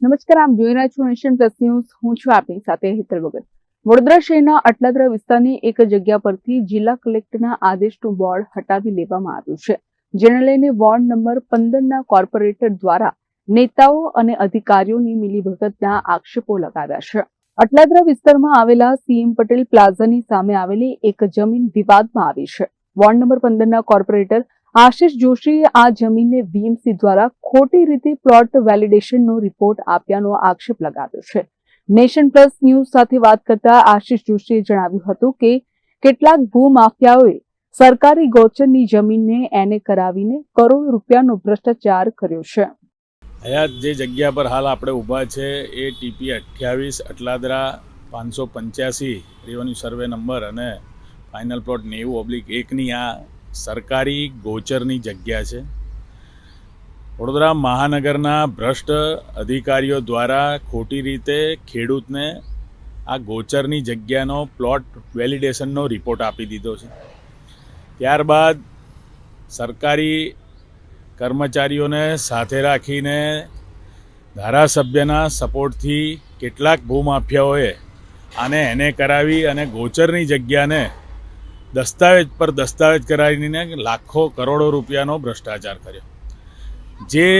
નમસ્કાર, આપ જોઈ રહ્યા છો નેશન પ્લસ ન્યૂઝ. હું છું આપની સાથે હેતલ વગર. વડોદરા શહેરના અટલાદરા વિસ્તારની એક જગ્યા પરથી જિલ્લા કલેક્ટરના આદેશનું બોર્ડ હટાવી લેવામાં આવ્યું છે, જેને લઈને વોર્ડ નંબર 15ના કોર્પોરેટર દ્વારા નેતાઓ અને અધિકારીઓની મિલીભગતના આક્ષેપો લગાવ્યા છે. અટલાદરા વિસ્તારમાં આવેલા સીએમ પટેલ પ્લાઝાની સામે આવેલી એક જમીન વિવાદમાં આવી છે. વોર્ડ નંબર 15ના કોર્પોરેટર આશિષ જોશીએ આ જમીનને વીએમસી દ્વારા ખોટી રીતે પ્લોટ વેલિડેશનનો રિપોર્ટ આપ્યાનો આક્ષેપ લગાવ્યો છે. નેશન પ્લસ ન્યૂઝ સાથે વાત કરતા આશિષ જોશીએ જણાવ્યું હતું કે કેટલાક ભૂમાફિયાઓએ સરકારી ગોચરની જમીનને એને કરાવીને કરોડો રૂપિયાનો ભ્રષ્ટાચાર કર્યો છે. અહીંયા જે જગ્યા પર હાલ આપણે ઊભા છે એ TP 28 Atladara 585 revenue survey number અને ફાઇનલ પ્લોટ 90/1ની આ સરકારી ગોચરની જગ્યા છે. વડોદરા મહાનગરના ભ્રષ્ટ અધિકારીઓ દ્વારા ખોટી રીતે ખેડૂતને આ ગોચરની જગ્યાનો પ્લોટ વેલિડેશનનો રિપોર્ટ આપી દીધો છે. ત્યારબાદ સરકારી કર્મચારીઓને સાથે રાખીને ધારાસભ્યના સપોર્ટથી કેટલાક ભૂમાફિયાઓએ એને કરાવી અને ગોચરની જગ્યાને દસ્તાવેજ પર દસ્તાવેજ કરાવીને લાખો કરોડો રૂપિયાનો ભ્રષ્ટાચાર કર્યો. જે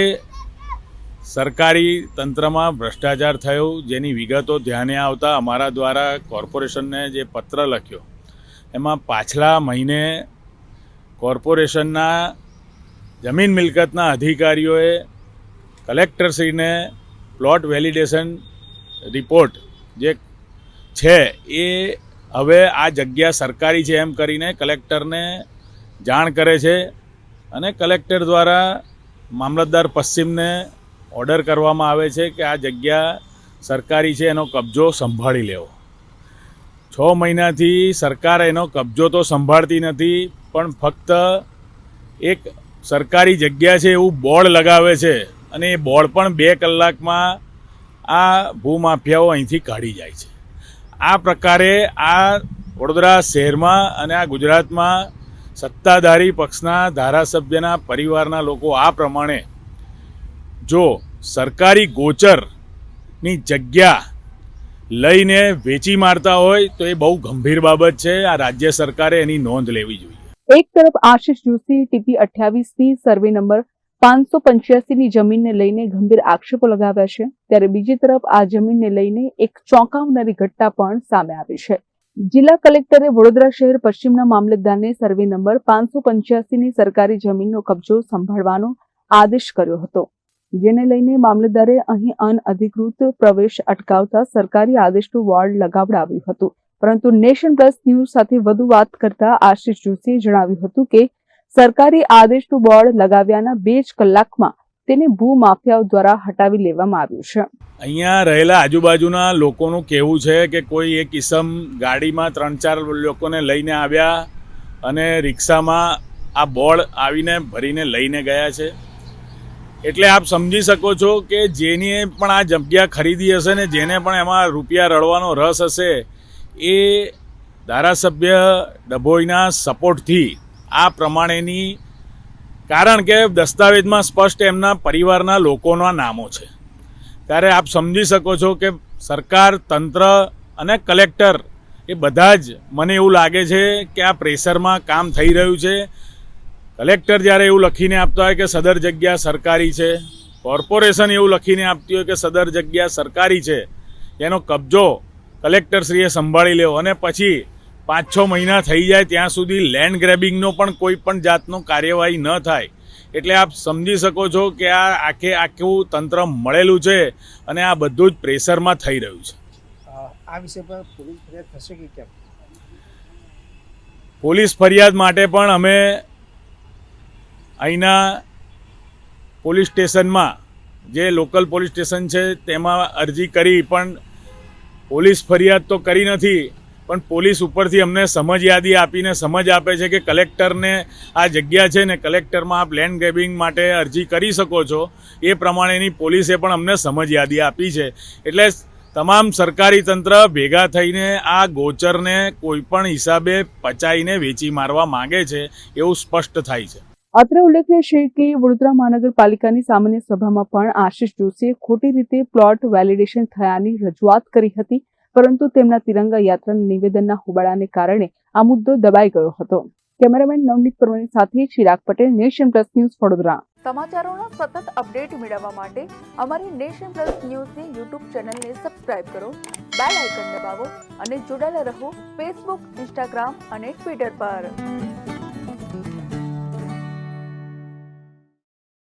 સરકારી તંત્રમાં ભ્રષ્ટાચાર થયો, જેની વિગતો ધ્યાને આવતા અમારા દ્વારા કોર્પોરેશનને જે પત્ર લખ્યો, એમાં પાછલા મહિને કોર્પોરેશનના જમીન મિલકતના અધિકારીઓએ કલેક્ટરશ્રીને પ્લોટ વેલિડેશન રિપોર્ટ જે છે એ હવે આ જગ્યા સરકારી છે એમ કરીને કલેક્ટરને જાણ કરે છે અને કલેક્ટર દ્વારા મામલતદાર પશ્ચિમને ઓર્ડર કરવામાં આવે છે કે આ જગ્યા સરકારી છે, એનો કબજો સંભાળી લેવો. 6 મહિનાથી સરકાર એનો કબજો તો સંભાળતી નથી, પણ ફક્ત એક સરકારી જગ્યા છે એવું બોર્ડ લગાવે છે અને એ બોર્ડ પણ 2 કલાકમાં આ ભૂમાફિયાઓ અહીંથી કાઢી જાય છે. આ પ્રકારે આ વડોદરા શહેરમાં અને આ ગુજરાતમાં સત્તાધારી પક્ષના ધારાસભ્યના પરિવારના લોકો આ પ્રમાણે જો સરકારી ગોચરની જગ્યા લઈને વેચી મારતા હોય તો એ બહુ ગંભીર બાબત છે. આ રાજ્ય સરકારે એની નોંધ લેવી જોઈએ. એક તરફ આશિષ જોશી ટીપી 28ની સર્વે નંબર 585ની જમીનને લઈને ગંભીર આક્ષેપો લગાવ્યા છે, ત્યારે બીજી તરફ આ જમીનને લઈને એક ચોંકાવનારી ઘટના પણ સામે આવી છે. જિલ્લા કલેક્ટરે વડોદરા શહેર પશ્ચિમના મામલતદારને સર્વે નંબર 585ની સરકારી જમીનનો કબજો સંભાળવાનો આદેશ કર્યો હતો, જેને લઈને મામલતદારે અહીં અનઅધિકૃત પ્રવેશ અટકાવતા સરકારી આદેશનું બોર્ડ લગાવડાવ્યું હતું. પરંતુ નેશન પ્લસ ન્યૂઝ સાથે વધુ વાત કરતા આશિષ જોશીએ જણાવ્યું હતું કે સરકારી આદેશનું બોર્ડ લગાવ્યાના 2 જ કલાકમાં તેને ભૂમાફિયાઓ દ્વારા હટાવી લેવામાં આવ્યું છે. અહીંયા રહેલા આજુબાજુના લોકોનું કહેવું છે કે કોઈ એક ઇસમ ગાડીમાં 3-4 લોકોને લઈને આવ્યા અને રિક્ષામાં આ બોર્ડ આવીને ભરીને લઈને ગયા છે. એટલે આપ સમજી શકો છો કે જેની પણ આ જગ્યા ખરીદી હશે ને જેને પણ એમાં રૂપિયા રળવાનો રસ હશે, એ ધારાસભ્ય ડભોઈના સપોર્ટથી આ પ્રમાણેની, કારણ કે દસ્તાવેજમાં સ્પષ્ટ એમના પરિવારના લોકોના નામો છે. ત્યારે આપ સમજી શકો છો કે સરકાર, તંત્ર અને કલેક્ટર એ બધા જ મને એવું લાગે છે કે આ પ્રેશરમાં કામ થઈ રહ્યું છે. કલેક્ટર જ્યારે એવું લખીને આપતા હોય કે સદર જગ્યા સરકારી છે, કોર્પોરેશન એવું લખીને આપતી હોય કે સદર જગ્યા સરકારી છે, એનો કબજો કલેક્ટરશ્રીએ સંભાળી લેવો અને પછી 5-6 મહિના થઈ જાય ત્યાં સુધી લેન્ડ ગ્રેબિંગનો પણ કોઈ પણ જાતનો કાર્યવાહી ન થાય. એટલે આપ સમજી શકો છો કે આ આખું તંત્ર મળેલું છે અને આ બધું જ પ્રેશરમાં થઈ રહ્યું છે. આ વિષય પર પોલીસ ફરિયાદ થશે કે કેમ? પોલીસ ફરિયાદ માટે પણ અમે અહીંના પોલીસ સ્ટેશનમાં, જે લોકલ પોલીસ સ્ટેશન છે તેમાં અરજી કરી, પણ પોલીસ ફરિયાદ તો કરી નથી, પણ પોલીસ ઉપરથી અમને સમજ યાદી આપીને સમજ આપે છે કે કલેક્ટરને આ જગ્યા છે ને કલેક્ટરમાં આપ લેન્ડ ગ્રેબિંગ માટે અરજી કરી શકો છો. એ પ્રમાણેની પોલીસે પણ અમને સમજ યાદી આપી છે. એટલે તમામ સરકારી તંત્ર ભેગા થઈને આ ગોચરને કોઈ પણ હિસાબે પચાઈને વેચી મારવા માંગે છે એવું સ્પષ્ટ થાય છે. અત્રે ઉલ્લેખનીય છે કે વડોદરા મહાનગરપાલિકાની સામાન્ય સભામાં પણ આશિષ જોશીએ ખોટી રીતે પ્લોટ વેલિડેશન થયાની રજૂઆત કરી હતી, પરંતુ તેમના તિરંગા યાત્રાના નિવેદનના હોબાળાને કારણે આ મુદ્દો દબાઈ ગયો હતો. કેમેરામેન નવનીત પરમારની સાથે Chirag Patel, Nation Plus News, Vadodara. સમાચારોના સતત અપડેટ મેળવવા માટે અમારી નેશન પ્લસ ન્યૂઝની યુટ્યુબ ચેનલને સબસ્ક્રાઇબ કરો, બેલ આઇકન દબાવો અને જોડાયેલા રહો ફેસબુક, ઇન્સ્ટાગ્રામ અને ટ્વિટર પર.